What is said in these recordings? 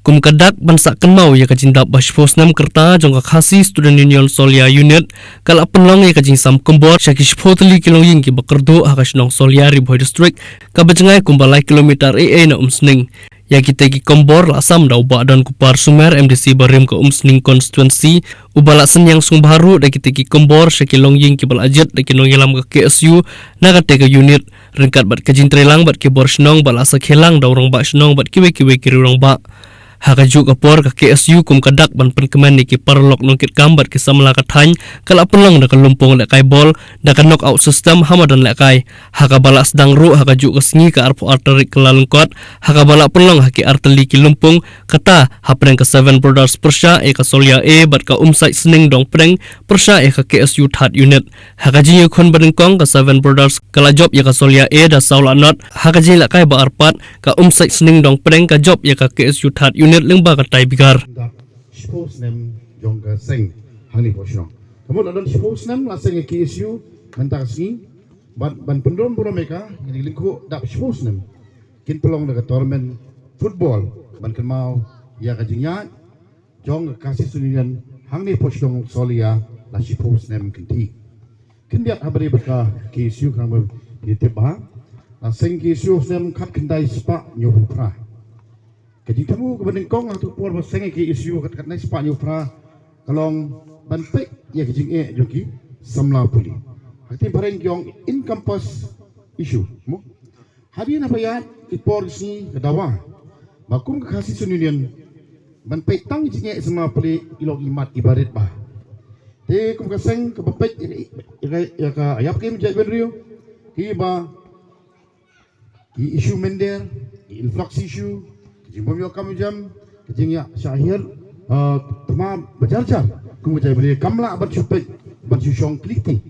Kum kadak bansak kenmau ya kajin dap bashpos nam kerta jong ka khasi student union solia unit kala penlong ya kajin sam kumbor syaki shpotli kilong ying ki bakerdo hakash nong solia riboy district ka bajengai kumbalai kilometer na umsning ya kita ki kumbor la sam dau ba dan kupar sumer MDC barim ke umsning constituency ubala senyang sung baru da kita ki kumbor syaki long ying ki balajet da ki nong yalam ka KSU na ka tega unit ringkat bat kajin trelang bat ki bor shnong bala sa khelang dau rong ba shnong bat kiwe ki rong ba hakajuk kapor ka KSU kum kadak ban penkeman ni ki parlok nongkit gambar ki samla kathany kala penlang da kalumpong le kai bol da ka knock out system hamadan le kai haka bala sedang ru hakajuk ka sngi ka arpo arteri kelalungkot haka bala penlang haki arteli ki lumpung kata hapreng ka 7 brothers persha ka solia bat ka umsai sning dong preng persha ka KSU third unit haka ji khon badengkong ka 7 brothers kala job ya ka solia da saula not haka ji le kai ba arpat ka umsai sning dong preng ka job ya ka KSU third unit lengba katai bigar. Suppose nem jongga seng hani posno. Kamu ada suppose nem la seng KSU mentak sini ban pendom pura mereka jadi lingku dak suppose nem kin pelong dekat tournament football ban kenmau ya kajingnya jong kasih sunian hani posno solia la suppose nem kinti. Kin biak habari berka KSU kamu ditebah la seng KSU nem kat kendai spa nyuhupra. Jadi kamu kebening kong atau puan bersengai ke isu kat nai sepanjang pra kalong banpek ya kejing joki samla puli. Hati barang kyong encompass isu. Mo hari na bayat ipor si kedawa. Bakum ke kasih sununian banpek tang jing samla puli ilok imat ibarat bah. Te kum kaseng ke bapek ya ka ayap kim jai benrio. Hiba isu mender influx isu Jumpa kami jam kejengnya syahir tema berjar-jar kemudian beri kamla bercupet bersusong kliti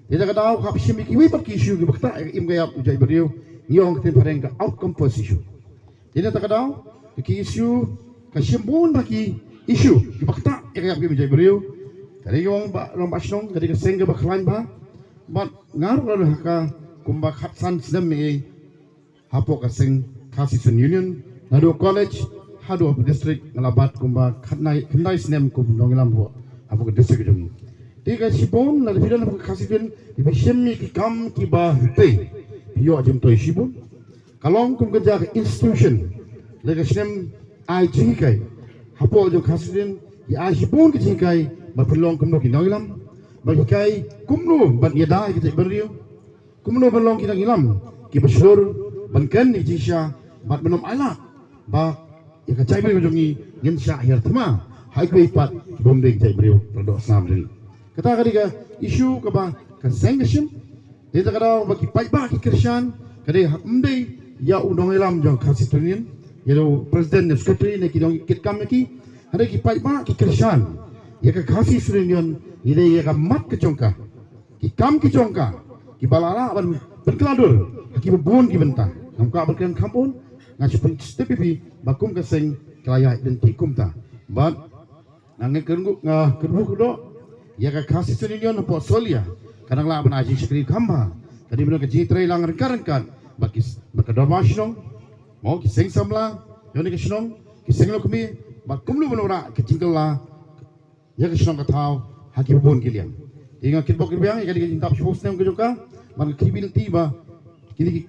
dia kata tahu kap simi kiwi pakai isu kita im gaya ujai beriu nyong kita pareng ke outcome isu dia kata tahu ke isu kasimbun pakai isu kita gaya ujai beriu dari yang lomba senong dari keseng ke baklan bah bat ngaruh lalu haka kumba khatsan sedem ni hapo kaseng kasih union Nado college, hado district ngalabat kumba kendai snem kum nongilam ho apo ke district jung. Tiga sibon na bidan apo kasibin ibishemi ki kam ki ba te. Yo ajim toy sibon. Kalong kum kerja ke institution. Lega snem ai jingkai. Hapo jo kasibin ya sibon ki jingkai ba pelong kum no ki nongilam. Ba kai kumno ban yada ki te beriu. Kumno pelong ki nongilam ki besur ban kan ni jisha bat menom ala. Ba ya kacai beri jongi ngin syahir tema hai kui pat bombe kacai beri produk sam diri kata kadiga isu ka ba ka sanction dia kata ba ki pai ba ki krisyan kade hamdei ya udong elam jong kasitunian yelo president secretary ne ki dong kit kam ki hade ki pai ba ki krisyan ya ka kasitunian ide ya ka mat ke chongka ki kam ki chongka ki balala ban berkeladur ki bubun ki bentang namka berkan kampun ngajipun TPP bakum keseng kelaya identikum ta but nange kerunggu kudo ya ka kasih senior po solia kadang la ban aji skri kamba kadi benar keji trai lang rengkan bakis bakadomasno mau kiseng samla yoni kisnong kiseng lo kumi bakum lu benora kecingkela ya kisnong katau haki bubun kilian ingat kit bokir biang kadi kintap shos nem kejoka man kibil tiba kini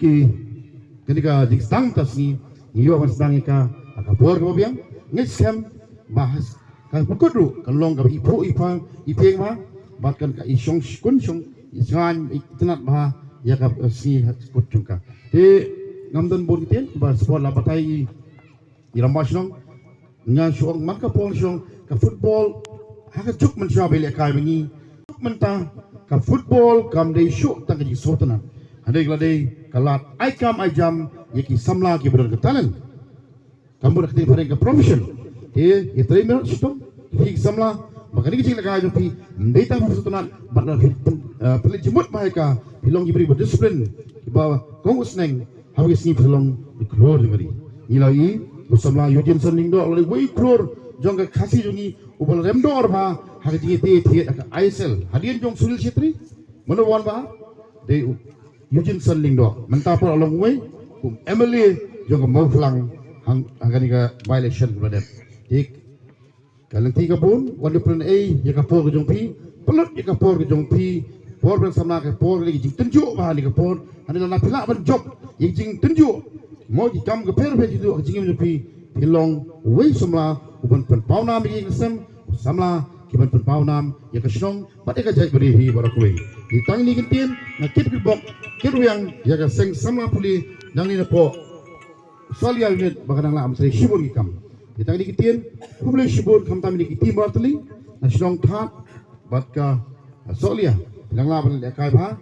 ketika di stang tasni iyo kan sedang ika akapor ko biang ngisem bahas kan pekudu kan long ka ipo ipeng ma bahkan ka isong kun song isan itinat bah ya ka si kut chungka te ngamdan bon ten ba sport la batai iramba song nya song maka pon song ka football haka juk man sha bele kai bini juk man ta ka football kam dei shu ta ki sotana ade glade kalat ai kam ai jam yaki samla ki benar ketalan kamu nak tiba dengan profession itu trainer sistem ki samla maka ni kecil ka jopi ndeta musutunan badal perlu jemut mereka bilong diberi berdisiplin bawa kongus neng habis ni bilong diklor ngari nilai samla yujin sending do oleh wei klor jong ka kasih jungi ubal remdor ba hagi ti ka ISL hadian jong sulil chetri manawan ba de Eugene Sandling do mentapor along way kum Emily jong mau pulang hang ka violation ko dat ik kalang ti kabun wala pun ya kapor ke jong pi pelot ya kapor ke jong pi por ben samna ke por lagi jing tunjuk ba ni kapor ani na pila ban job yang jing tunjuk mo ji kam ke per pe ju jing jong pi pilong wei samla uban pen pauna mi kesem samla kiban pen pauna ya ke snong ba ka jai beri hi barakwe di tang ni kintin na kit bok kit yang ya ka seng samla puli nang ni na po Solia unit bagadang la amsri shibur ki kam kita ni kitien public shibur kam tam ni kitim bartali na shlong that bat ka solia lang la ban le kai ba